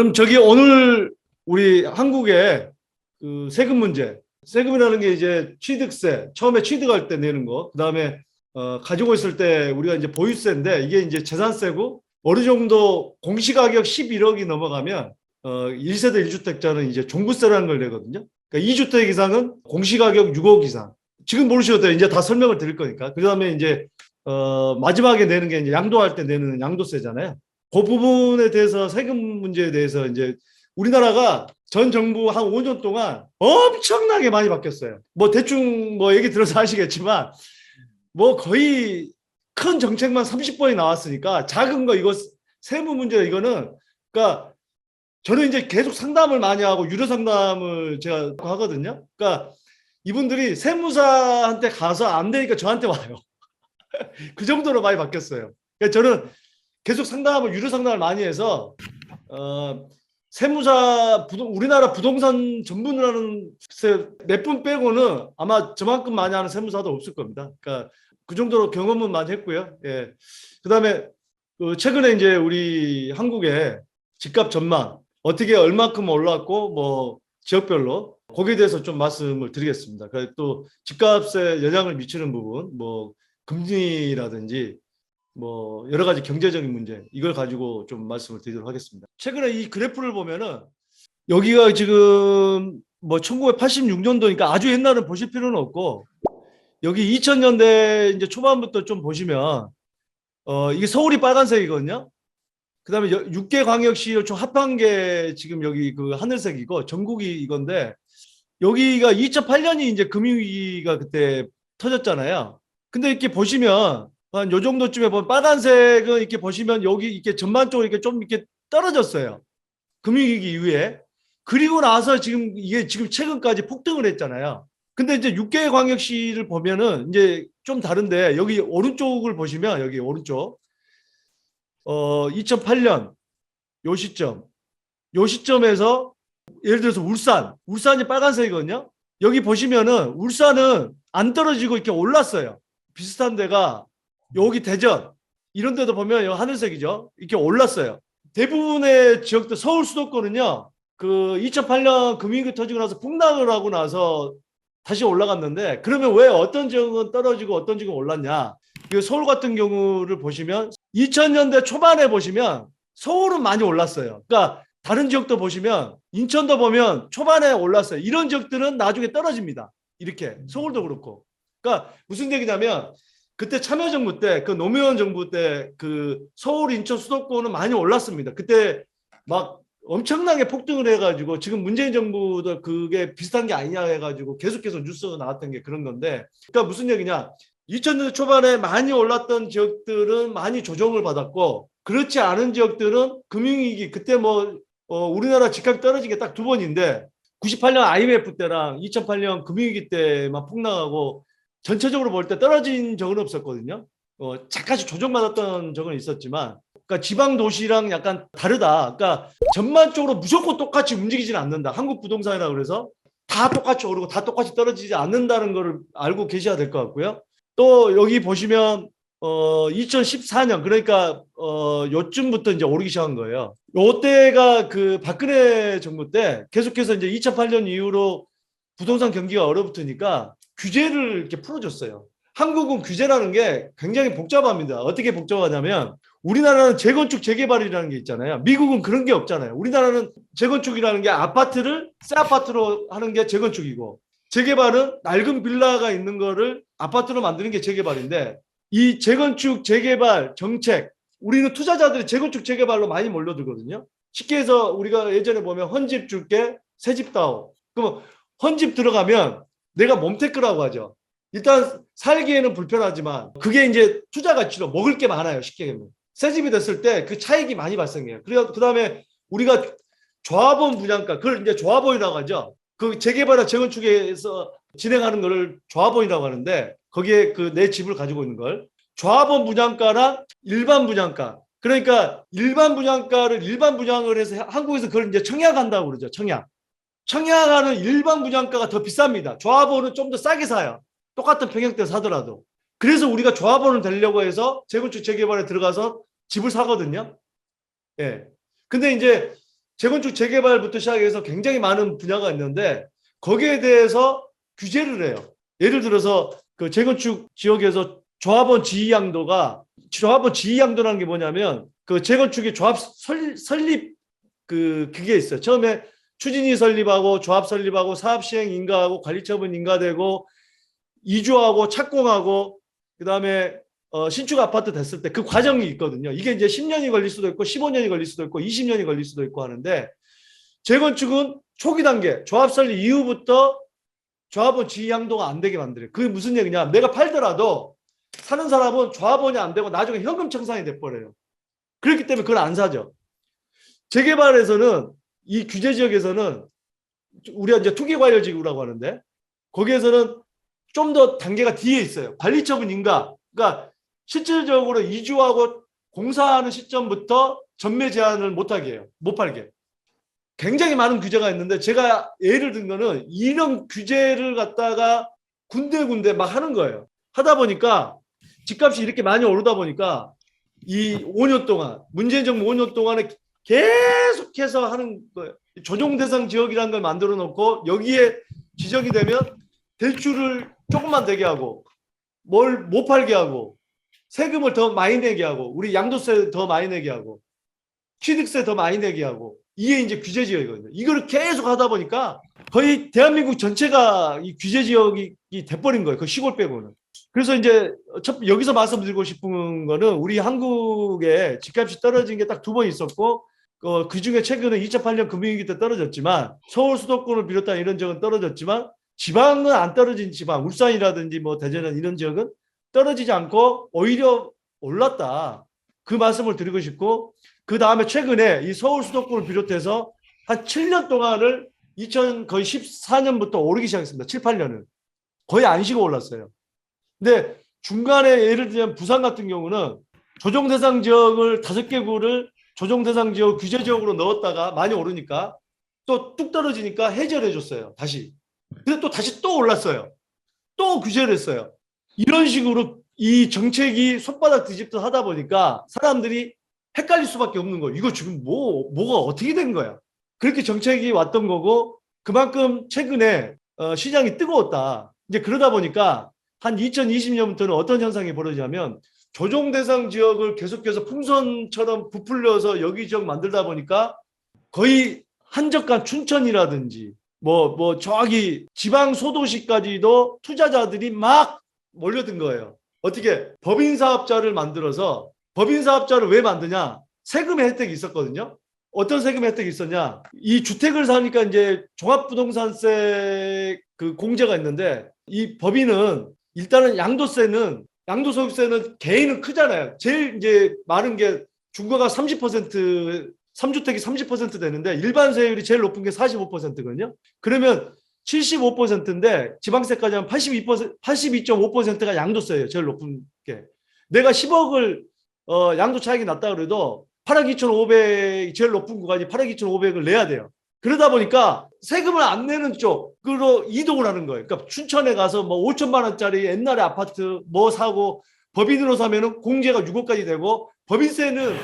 그럼 저기 오늘 우리 한국의 그 세금 문제, 세금이라는 게 이제 취득세, 처음에 취득할 때 내는 거, 그다음에 가지고 있을 때 우리가 이제 보유세인데 이게 이제 재산세고 어느 정도 공시가격 11억이 넘어가면 1세대 1주택자는 이제 종부세라는 걸 내거든요. 그러니까 2주택 이상은 공시가격 6억 이상. 지금 모르셔도 돼요. 이제 다 설명을 드릴 거니까. 그다음에 이제 마지막에 내는 게 이제 양도할 때 내는 양도세잖아요. 그 부분에 대해서 세금 문제에 대해서 이제 우리나라가 전 정부 한 5년 동안 엄청나게 많이 바뀌었어요. 뭐 대충 뭐 얘기 들어서 아시겠지만 뭐 거의 큰 정책만 30번이 나왔으니까 작은 거 이거 세무 문제 이거는 그러니까 저는 이제 계속 상담을 많이 하고 유료 상담을 제가 하거든요. 그러니까 이분들이 세무사한테 가서 안 되니까 저한테 와요. 그 정도로 많이 바뀌었어요. 그러니까 저는 계속 상담을 유료 상담을 많이 해서 세무사 우리나라 부동산 전문이라는 몇 분 빼고는 아마 저만큼 많이 하는 세무사도 없을 겁니다. 그러니까 그 정도로 경험은 많이 했고요. 예. 그다음에 최근에 이제 우리 한국의 집값 전망 어떻게 얼마큼 올랐고 뭐 지역별로 거기에 대해서 좀 말씀을 드리겠습니다. 또 집값에 영향을 미치는 부분 뭐 금리라든지 뭐 여러 가지 경제적인 문제 이걸 가지고 좀 말씀을 드리도록 하겠습니다. 최근에 이 그래프를 보면은 여기가 지금 뭐 1986년도니까 아주 옛날은 보실 필요는 없고 여기 2000년대 이제 초반부터 좀 보시면 이게 서울이 빨간색이거든요. 그다음에 6개 광역시 총 합한 게 지금 여기 그 하늘색이고 전국이 이건데 여기가 2008년이 이제 금융위기가 그때 터졌잖아요. 근데 이렇게 보시면 한 요 정도쯤에 보면 빨간색은 이렇게 보시면 여기 이렇게 전반적으로 이렇게 좀 이렇게 떨어졌어요. 금융위기 이후에. 그리고 나서 지금 이게 지금 최근까지 폭등을 했잖아요. 근데 이제 6개 광역시를 보면은 이제 좀 다른데 여기 오른쪽을 보시면 여기 오른쪽 2008년 요 시점에서 예를 들어서 울산이 빨간색이거든요. 여기 보시면은 울산은 안 떨어지고 이렇게 올랐어요. 비슷한 데가 여기 대전 이런 데도 보면 하늘색이죠. 이렇게 올랐어요. 대부분의 지역들 서울 수도권은요. 그 2008년 금융위기 터지고 나서 폭락을 하고 나서 다시 올라갔는데 그러면 왜 어떤 지역은 떨어지고 어떤 지역은 올랐냐. 서울 같은 경우를 보시면 2000년대 초반에 보시면 서울은 많이 올랐어요. 그러니까 다른 지역도 보시면 인천도 보면 초반에 올랐어요. 이런 지역들은 나중에 떨어집니다. 이렇게 서울도 그렇고. 그러니까 무슨 얘기냐면 그때 참여정부 때 그 노무현 정부 때 그 서울 인천 수도권은 많이 올랐습니다. 그때 막 엄청나게 폭등을 해가지고 지금 문재인 정부도 그게 비슷한 게 아니냐 해가지고 계속해서 뉴스가 나왔던 게 그런 건데 그러니까 무슨 얘기냐 2000년대 초반에 많이 올랐던 지역들은 많이 조정을 받았고 그렇지 않은 지역들은 금융위기 그때 뭐 우리나라 집값이 떨어진 게 딱 두 번인데 98년 IMF 때랑 2008년 금융위기 때만 폭락하고 전체적으로 볼 때 떨어진 적은 없었거든요. 잠깐씩 조정받았던 적은 있었지만 그러니까 지방 도시랑 약간 다르다. 그러니까 전반적으로 무조건 똑같이 움직이지는 않는다. 한국 부동산이라 그래서 다 똑같이 오르고 다 똑같이 떨어지지 않는다는 걸 알고 계셔야 될 것 같고요. 또 여기 보시면 2014년 그러니까 요쯤부터 이제 오르기 시작한 거예요. 요때가 그 박근혜 정부 때 계속해서 이제 2008년 이후로 부동산 경기가 얼어붙으니까 규제를 이렇게 풀어줬어요. 한국은 규제라는 게 굉장히 복잡합니다. 어떻게 복잡하냐면 우리나라는 재건축 재개발이라는 게 있잖아요. 미국은 그런 게 없잖아요. 우리나라는 재건축이라는 게 아파트를 새 아파트로 하는 게 재건축이고 재개발은 낡은 빌라가 있는 거를 아파트로 만드는 게 재개발인데 이 재건축 재개발 정책 우리는 투자자들이 재건축 재개발로 많이 몰려들거든요. 쉽게 해서 우리가 예전에 보면 헌집 줄게 새집 다오. 그럼 헌집 들어가면 내가 몸테크라고 하죠. 일단 살기에는 불편하지만 그게 이제 투자 가치로 먹을 게 많아요. 쉽게 얘기하면. 새 집이 됐을 때 그 차익이 많이 발생해요. 그리고 그다음에 우리가 조합원 분양가 그걸 이제 조합원이라고 하죠. 그 재개발이나 재건축에서 진행하는 거를 조합원이라고 하는데 거기에 그 내 집을 가지고 있는 걸 조합원 분양가랑 일반 분양가 그러니까 일반 분양가를 일반 분양을 해서 한국에서 그걸 이제 청약한다고 그러죠. 청약하는 일반 분양가가 더 비쌉니다. 조합원은 좀 더 싸게 사요. 똑같은 평형대 사더라도. 그래서 우리가 조합원을 되려고 해서 재건축 재개발에 들어가서 집을 사거든요. 예. 근데 이제 재건축 재개발부터 시작해서 굉장히 많은 분야가 있는데 거기에 대해서 규제를 해요. 예를 들어서 그 재건축 지역에서 조합원 지위 양도가 조합원 지위 양도라는 게 뭐냐면 그 재건축의 조합 설립 그게 있어요. 처음에 추진위 설립하고 조합 설립하고 사업 시행 인가하고 관리처분 인가되고 이주하고 착공하고 그다음에 신축 아파트 됐을 때 그 과정이 있거든요. 이게 이제 10년이 걸릴 수도 있고 15년이 걸릴 수도 있고 20년이 걸릴 수도 있고 하는데 재건축은 초기 단계 조합 설립 이후부터 조합원 지위 양도가 안 되게 만들어요. 그게 무슨 얘기냐? 내가 팔더라도 사는 사람은 조합원이 안 되고 나중에 현금 청산이 돼버려요. 그렇기 때문에 그걸 안 사죠. 재개발에서는 이 규제 지역에서는 우리가 이제 투기과열지구라고 하는데 거기에서는 좀 더 단계가 뒤에 있어요. 관리처분 인가. 그러니까 실질적으로 이주하고 공사하는 시점부터 전매 제한을 못하게 해요. 못 팔게. 굉장히 많은 규제가 있는데 제가 예를 든 거는 이런 규제를 갖다가 군데군데 막 하는 거예요. 하다 보니까 집값이 이렇게 많이 오르다 보니까 이 5년 동안 문재인 정부 5년 동안에 계속해서 하는 거예요. 조정 대상 지역이라는 걸 만들어 놓고 여기에 지정이 되면 대출을 조금만 되게 하고 뭘 못 팔게 하고 세금을 더 많이 내게 하고 우리 양도세 더 많이 내게 하고 취득세 더 많이 내게 하고 이게 이제 규제 지역이거든요. 이거를 계속 하다 보니까 거의 대한민국 전체가 이 규제 지역이 돼버린 거예요. 그 시골 빼고는. 그래서 이제 여기서 말씀드리고 싶은 거는 우리 한국에 집값이 떨어진 게 딱 두 번 있었고 그 중에 최근에 2008년 금융위기 때 떨어졌지만 서울 수도권을 비롯한 이런 지역은 떨어졌지만 지방은 안 떨어진 지방 울산이라든지 뭐 대전 이런 지역은 떨어지지 않고 오히려 올랐다. 그 말씀을 드리고 싶고 그 다음에 최근에 이 서울 수도권을 비롯해서 한 7년 동안을 거의 14년부터 오르기 시작했습니다. 7, 8년을. 거의 안 쉬고 올랐어요. 근데 중간에 예를 들면 부산 같은 경우는 조정 대상 지역을 5개 구를 조정 대상 지역 규제 지역으로 넣었다가 많이 오르니까 또 뚝 떨어지니까 해제를 해줬어요. 다시. 근데 또 다시 또 올랐어요. 또 규제를 했어요. 이런 식으로 이 정책이 손바닥 뒤집듯 하다 보니까 사람들이 헷갈릴 수밖에 없는 거예요. 이거 지금 뭐가 어떻게 된 거야? 그렇게 정책이 왔던 거고 그만큼 최근에 시장이 뜨거웠다. 이제 그러다 보니까 한 2020년부터는 어떤 현상이 벌어지냐면 조정 대상 지역을 계속해서 풍선처럼 부풀려서 여기 지역 만들다 보니까 거의 한적한 춘천이라든지 저기 지방 소도시까지도 투자자들이 막 몰려든 거예요. 어떻게 법인 사업자를 만들어서 법인 사업자를 왜 만드냐? 세금의 혜택이 있었거든요. 어떤 세금 혜택이 있었냐? 이 주택을 사니까 이제 종합부동산세 그 공제가 있는데 이 법인은 일단은 양도소득세는 개인은 크잖아요. 제일 이제 많은 게 중과가 30% 3주택이 30% 되는데 일반 세율이 제일 높은 게 45%거든요. 그러면 75%인데 지방세까지 하면 82.5%가 양도세예요. 제일 높은 게. 내가 10억을 양도 차익이 났다 그래도 8억 2,500 제일 높은 구간이 8억 2,500을 내야 돼요. 그러다 보니까 세금을 안 내는 쪽으로 이동을 하는 거예요. 그러니까 춘천에 가서 뭐 5천만 원짜리 옛날에 아파트 뭐 사고 법인으로 사면은 공제가 6억까지 되고 법인세는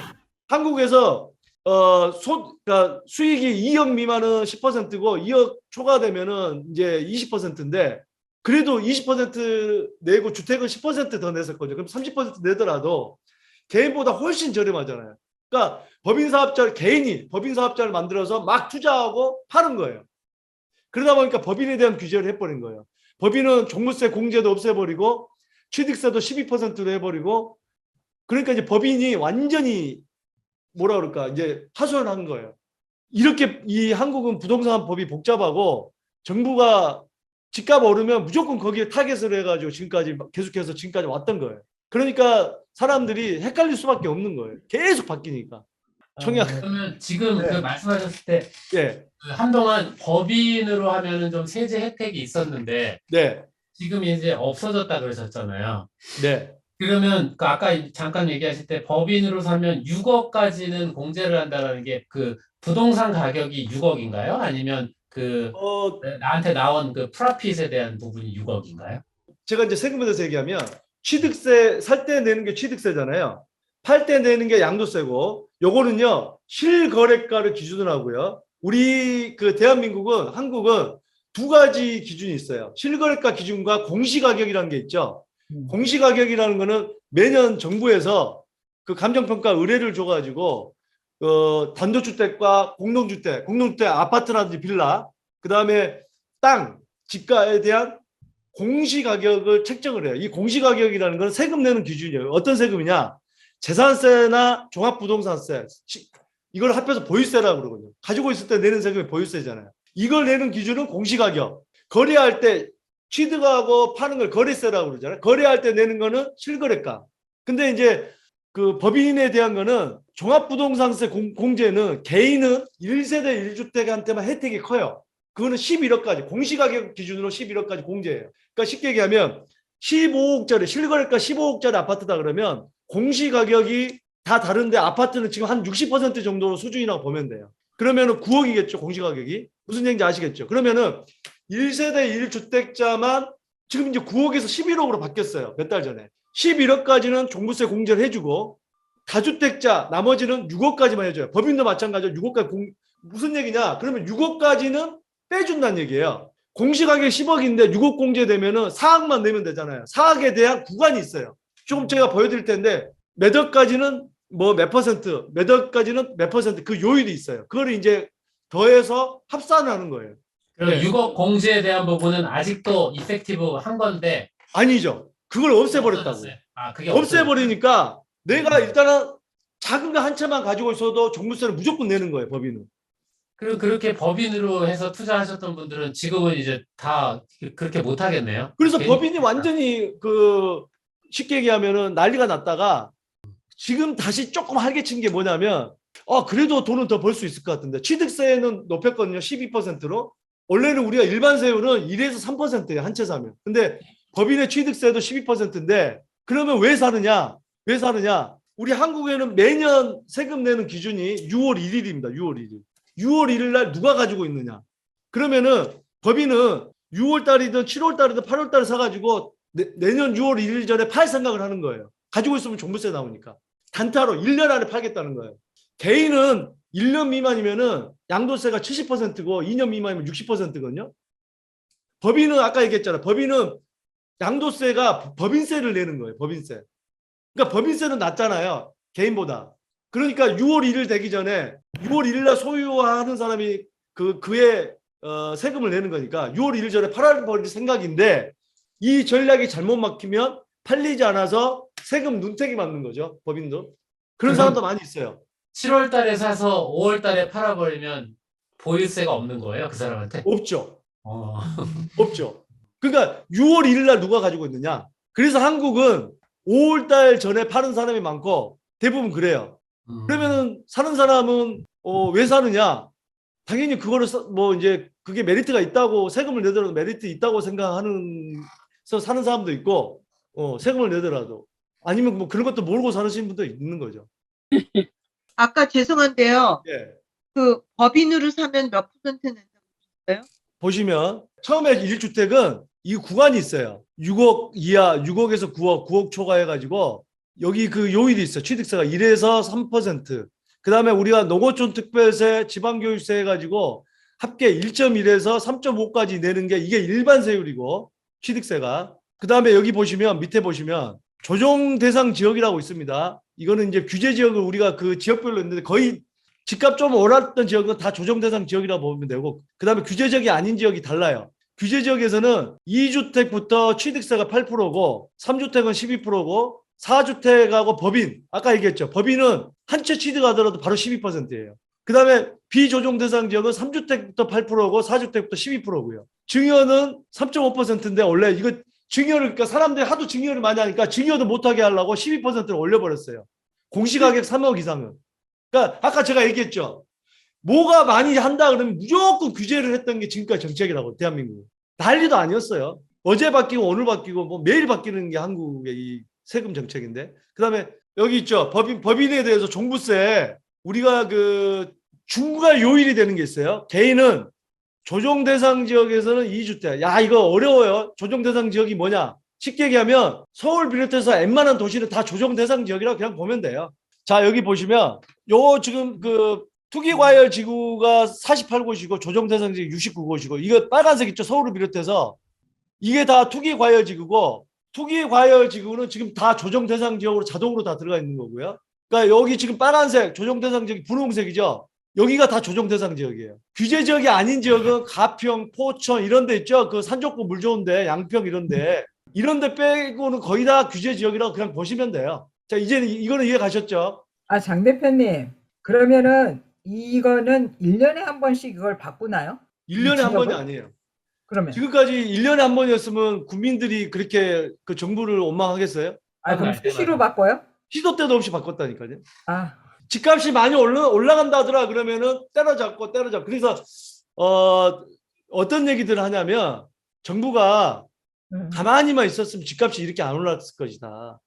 한국에서 그러니까 수익이 2억 미만은 10%고 2억 초과되면은 이제 20%인데 그래도 20% 내고 주택은 10% 더 냈었거든요. 그럼 30% 내더라도 개인보다 훨씬 저렴하잖아요. 그러니까 개인이 법인 사업자를 만들어서 막 투자하고 파는 거예요. 그러다 보니까 법인에 대한 규제를 해버린 거예요. 법인은 종부세 공제도 없애버리고 취득세도 12%로 해버리고 그러니까 이제 법인이 완전히 뭐라 그럴까 이제 하소연한 거예요. 이렇게 이 한국은 부동산 법이 복잡하고 정부가 집값 오르면 무조건 거기에 타겟을 해가지고 지금까지 왔던 거예요. 그러니까 사람들이 헷갈릴 수밖에 없는 거예요. 계속 바뀌니까. 그러면 지금 네. 그 말씀하셨을 때 네. 한동안 법인으로 하면은 좀 세제 혜택이 있었는데 네. 지금 이제 없어졌다 그러셨잖아요. 네. 그러면 그 아까 잠깐 얘기하실 때 법인으로 사면 6억까지는 공제를 한다는 게 그 부동산 가격이 6억인가요? 아니면 그 나한테 나온 그 프라핏에 대한 부분이 6억인가요? 제가 이제 세금에 대해서 얘기하면 취득세 살 때 내는 게 취득세잖아요. 팔 때 내는 게 양도세고 요거는요, 실거래가를 기준으로 하고요. 우리 그 대한민국은, 한국은 두 가지 기준이 있어요. 실거래가 기준과 공시가격이라는 게 있죠. 공시가격이라는 거는 매년 정부에서 그 감정평가 의뢰를 줘가지고, 단독주택과 공동주택 아파트라든지 빌라, 그 다음에 땅, 집가에 대한 공시가격을 책정을 해요. 이 공시가격이라는 건 세금 내는 기준이에요. 어떤 세금이냐? 재산세나 종합부동산세, 이걸 합해서 보유세라고 그러거든요. 가지고 있을 때 내는 세금이 보유세잖아요. 이걸 내는 기준은 공시가격. 거래할 때 취득하고 파는 걸 거래세라고 그러잖아요. 거래할 때 내는 거는 실거래가. 근데 이제 그 법인에 대한 거는 종합부동산세 공제는 개인은 1세대 1주택한테만 혜택이 커요. 그거는 11억까지, 공시가격 기준으로 11억까지 공제해요. 그러니까 쉽게 얘기하면 15억짜리, 실거래가 15억짜리 아파트다 그러면 공시가격이 다 다른데 아파트는 지금 한 60% 정도 수준이라고 보면 돼요. 그러면은 9억이겠죠, 공시가격이. 무슨 얘기인지 아시겠죠? 그러면은 1세대 1주택자만 지금 이제 9억에서 11억으로 바뀌었어요. 몇 달 전에. 11억까지는 종부세 공제를 해주고 다주택자 나머지는 6억까지만 해줘요. 법인도 마찬가지로 6억까지 무슨 얘기냐? 그러면 6억까지는 빼준다는 얘기예요. 공시가격이 10억인데 6억 공제되면은 4억만 내면 되잖아요. 4억에 대한 구간이 있어요. 조금 제가 보여드릴 텐데 몇 억까지는 뭐 몇 퍼센트, 몇 억까지는 몇 퍼센트 그 요일이 있어요. 그걸 이제 더해서 합산하는 거예요. 그럼 네. 6억 공제에 대한 부분은 아직도 이펙티브 한 건데 아니죠. 그걸 없애버렸다고. 없어졌어요. 아, 그게 없애버리니까 내가 일단은 작은 거 한 채만 가지고 있어도 종부세를 무조건 내는 거예요, 법인은. 그리고 그렇게 법인으로 해서 투자하셨던 분들은 지금은 이제 다 그렇게 못 하겠네요. 그래서 개인 법인이 완전히 그 쉽게 얘기하면은 난리가 났다가 지금 다시 조금 활개친 게 뭐냐면 그래도 돈은 더 벌 수 있을 것 같은데 취득세는 높였거든요. 12%로. 원래는 우리가 일반 세율은 1에서 3%예요. 한 채 사면. 근데 법인의 취득세도 12%인데 그러면 왜 사느냐? 왜 사느냐? 우리 한국에는 매년 세금 내는 기준이 6월 1일입니다. 6월 1일. 6월 1일 날 누가 가지고 있느냐? 그러면은 법인은 6월 달이든 7월 달이든 8월 달에 사가지고 내년 6월 1일 전에 팔 생각을 하는 거예요. 가지고 있으면 종부세 나오니까. 단타로 1년 안에 팔겠다는 거예요. 개인은 1년 미만이면은 양도세가 70%고 2년 미만이면 60%거든요. 법인은 아까 얘기했잖아요. 법인은 양도세가 법인세를 내는 거예요. 법인세. 그러니까 법인세는 낮잖아요. 개인보다. 그러니까 6월 1일 되기 전에 6월 1일 날 소유하는 사람이 그의 세금을 내는 거니까 6월 1일 전에 팔아버릴 생각인데 이 전략이 잘못 막히면 팔리지 않아서 세금 눈탱이 맞는 거죠. 법인도. 그런 사람도 많이 있어요. 7월 달에 사서 5월 달에 팔아버리면 보유세가 없는 거예요, 그 사람한테? 없죠. 어. 없죠. 그러니까 6월 1일 날 누가 가지고 있느냐. 그래서 한국은 5월 달 전에 파는 사람이 많고 대부분 그래요. 그러면은 사는 사람은 왜 사느냐? 당연히 그거를 뭐 이제 그게 메리트가 있다고 세금을 내더라도 메리트 있다고 생각하는 서 사는 사람도 있고 세금을 내더라도 아니면 뭐 그런 것도 모르고 사시는 분도 있는 거죠. 아까 죄송한데요. 예. 그 법인으로 사면 몇 퍼센트 낸다고 하셨어요? 보시면 처음에 1주택은 이 구간이 있어요. 6억 이하, 6억에서 9억, 9억 초과 해가지고 여기 그 요일이 있어요. 취득세가 1에서 3%. 그 다음에 우리가 농어촌 특별세, 지방교육세 해가지고 합계 1.1에서 3.5까지 내는 게 이게 일반 세율이고 취득세가. 그 다음에 여기 보시면 밑에 보시면 조정 대상 지역이라고 있습니다. 이거는 이제 규제 지역을 우리가 그 지역별로 있는데 거의 집값 좀 올랐던 지역은 다 조정 대상 지역이라고 보면 되고 그 다음에 규제 지역이 아닌 지역이 달라요. 규제 지역에서는 2주택부터 취득세가 8%고 3주택은 12%고 4주택하고 법인 아까 얘기했죠. 법인은 한 채 취득하더라도 바로 12%예요. 그 다음에 비조정 대상 지역은 3주택부터 8%고 4주택부터 12%고요. 증여는 3.5%인데 원래 이거 증여를 그러니까 사람들이 하도 증여를 많이 하니까 증여도 못하게 하려고 12%를 올려버렸어요. 공시가격 3억 이상은. 그러니까 아까 제가 얘기했죠. 뭐가 많이 한다 그러면 무조건 규제를 했던 게 지금까지 정책이라고 대한민국. 난리도 아니었어요. 어제 바뀌고 오늘 바뀌고 뭐 매일 바뀌는 게 한국의 이 세금 정책인데. 그다음에 여기 있죠. 법인에 대해서 종부세 우리가 그 중과 요일이 되는 게 있어요. 개인은 조정 대상 지역에서는 2주택. 야, 이거 어려워요. 조정 대상 지역이 뭐냐? 쉽게 얘기하면 서울 비롯해서 웬만한 도시는 다 조정 대상 지역이라고 그냥 보면 돼요. 자, 여기 보시면 요 지금 그 투기과열 지구가 48곳이고 조정 대상 지구 69곳이고 이거 빨간색 있죠? 서울을 비롯해서 이게 다 투기과열 지구고 투기과열 지구는 지금 다 조정 대상 지역으로 자동으로 다 들어가 있는 거고요. 그러니까 여기 지금 빨간색 조정 대상 지역이 분홍색이죠. 여기가 다 조정 대상 지역이에요. 규제 지역이 아닌 지역은 가평, 포천 이런 데 있죠. 그 산 좋고 물 좋은데 양평 이런 데 빼고는 거의 다 규제 지역이라고 그냥 보시면 돼요. 자, 이제는 이거는 이해 가셨죠? 아, 장 대표님, 그러면은 이거는 1년에 한 번씩 이걸 바꾸나요? 1년에 한 번이 지역을? 아니에요. 그러면 지금까지 1년에 한 번이었으면 국민들이 그렇게 그 정부를 원망하겠어요? 그럼 알 때마다. 수시로 바꿔요? 시도 때도 없이 바꿨다니까요. 아, 집값이 많이 올라간다 하더라 그러면은 때려잡고. 그래서 어떤 얘기들을 하냐면 정부가 가만히만 있었으면 집값이 이렇게 안 올랐을 것이다.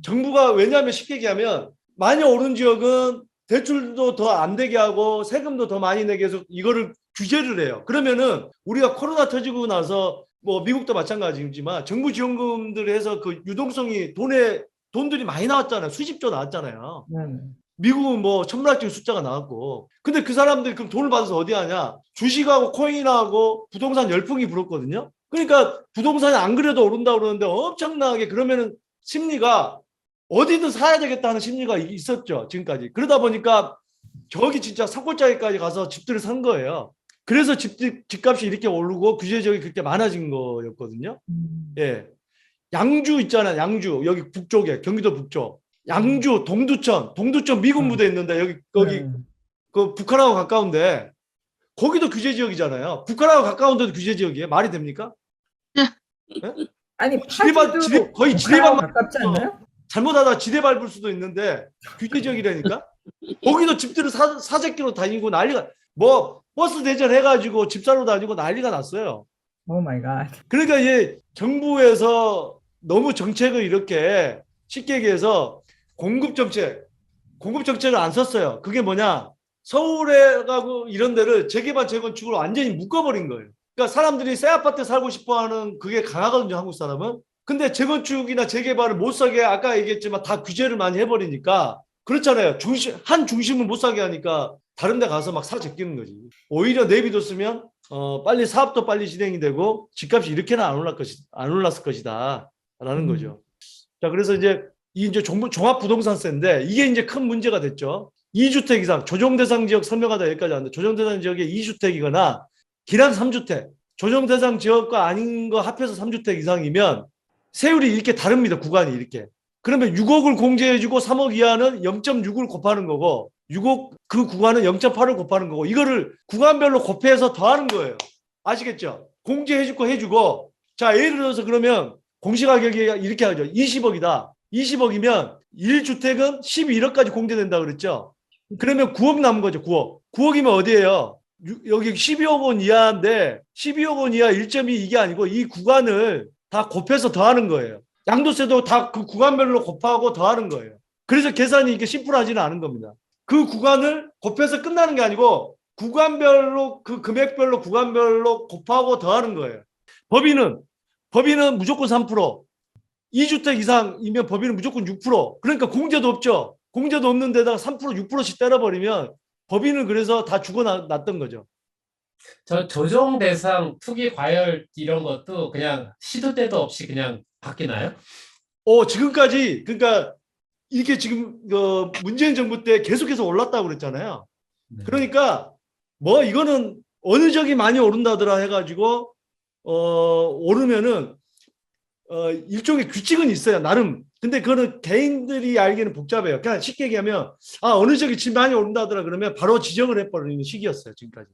정부가 왜냐하면 쉽게 얘기하면 많이 오른 지역은 대출도 더 안 되게 하고 세금도 더 많이 내게 해서 이거를 규제를 해요. 그러면은 우리가 코로나 터지고 나서 뭐 미국도 마찬가지지만 정부 지원금들 해서 그 유동성이 돈들이 많이 나왔잖아요. 수십조 나왔잖아요. 미국은 뭐 천문학적인 숫자가 나왔고. 근데 그 사람들이 그럼 돈을 받아서 어디 하냐? 주식하고 코인하고 부동산 열풍이 불었거든요. 그러니까 부동산이 안 그래도 오른다고 그러는데 엄청나게 그러면은 심리가 어디든 사야 되겠다는 심리가 있었죠. 지금까지. 그러다 보니까 저기 진짜 산골짜기까지 가서 집들을 산 거예요. 그래서 집값이 이렇게 오르고 규제 지역이 그렇게 많아진 거였거든요. 예. 양주 있잖아요. 양주. 여기 북쪽에 경기도 북쪽. 양주, 동두천 미군 부대 있는데 여기 그 북한하고 가까운데 거기도 규제 지역이잖아요. 북한하고 가까운데도 규제 지역이에요. 말이 됩니까? 네? 아니 거의 거의 지뢰밭 가깝지 않나요? 잘못하다 지뢰 밟을 수도 있는데 규제 지역이라니까. 거기도 집들을 사재기로 다니고 난리가 뭐 버스 대전해가지고 집 사러 다니고 난리가 났어요. 오 마이 갓. 그러니까 이제 정부에서 너무 정책을 이렇게 쉽게 얘기해서 공급 정책을 안 썼어요. 그게 뭐냐? 서울에 가고 이런 데를 재개발 재건축으로 완전히 묶어버린 거예요. 그러니까 사람들이 새 아파트 살고 싶어하는 그게 강하거든요, 한국 사람은. 근데 재건축이나 재개발을 못 사게 아까 얘기했지만 다 규제를 많이 해버리니까 그렇잖아요. 한 중심을 못 사게 하니까 다른 데 가서 막 사 제끼는 거지. 오히려 내비뒀으면 빨리 사업도 빨리 진행이 되고 집값이 이렇게는 안 올랐을 것이다 라는 거죠. 자, 그래서 이제 종합부동산세인데 이게 이제 큰 문제가 됐죠. 2주택 이상 조정대상 지역 설명하다 여기까지 왔는데 조정대상 지역에 2주택이거나 기란 3주택 조정대상 지역과 아닌 거 합해서 3주택 이상이면 세율이 이렇게 다릅니다. 구간이 이렇게. 그러면 6억을 공제해주고 3억 이하는 0.6을 곱하는 거고 6억 그 구간은 0.8을 곱하는 거고 이거를 구간별로 곱해서 더하는 거예요. 아시겠죠? 공제해주고 해주고 자 예를 들어서 그러면 공시가격이 이렇게 하죠. 20억이다. 20억이면 1주택은 11억까지 공제된다 그랬죠. 그러면 9억 남은 거죠. 9억. 9억이면 어디예요? 여기 12억 원 이하인데 12억 원 이하 1.2 이게 아니고 이 구간을 다 곱해서 더하는 거예요. 양도세도 다 그 구간별로 곱하고 더하는 거예요. 그래서 계산이 이게 심플하지는 않은 겁니다. 그 구간을 곱해서 끝나는 게 아니고 구간별로 그 금액별로 구간별로 곱하고 더하는 거예요. 법인은 무조건 3%, 2주택 이상이면 법인은 무조건 6%. 그러니까 공제도 없죠. 공제도 없는 데다가 3%, 6%씩 때려버리면 법인은 그래서 다 죽어났던 거죠. 저 조정 대상 투기 과열 이런 것도 그냥 시도 때도 없이 그냥 바뀌나요? 지금까지 그러니까 이게 지금 문재인 정부 때 계속해서 올랐다고 그랬잖아요. 네. 그러니까 뭐 이거는 어느 적이 많이 오른다더라 해가지고 오르면은 일종의 규칙은 있어요. 나름. 근데 그거는 개인들이 알기는 복잡해요. 그냥 쉽게 얘기하면 어느 적이 집 많이 오른다더라 그러면 바로 지정을 해버리는 시기였어요. 지금까지.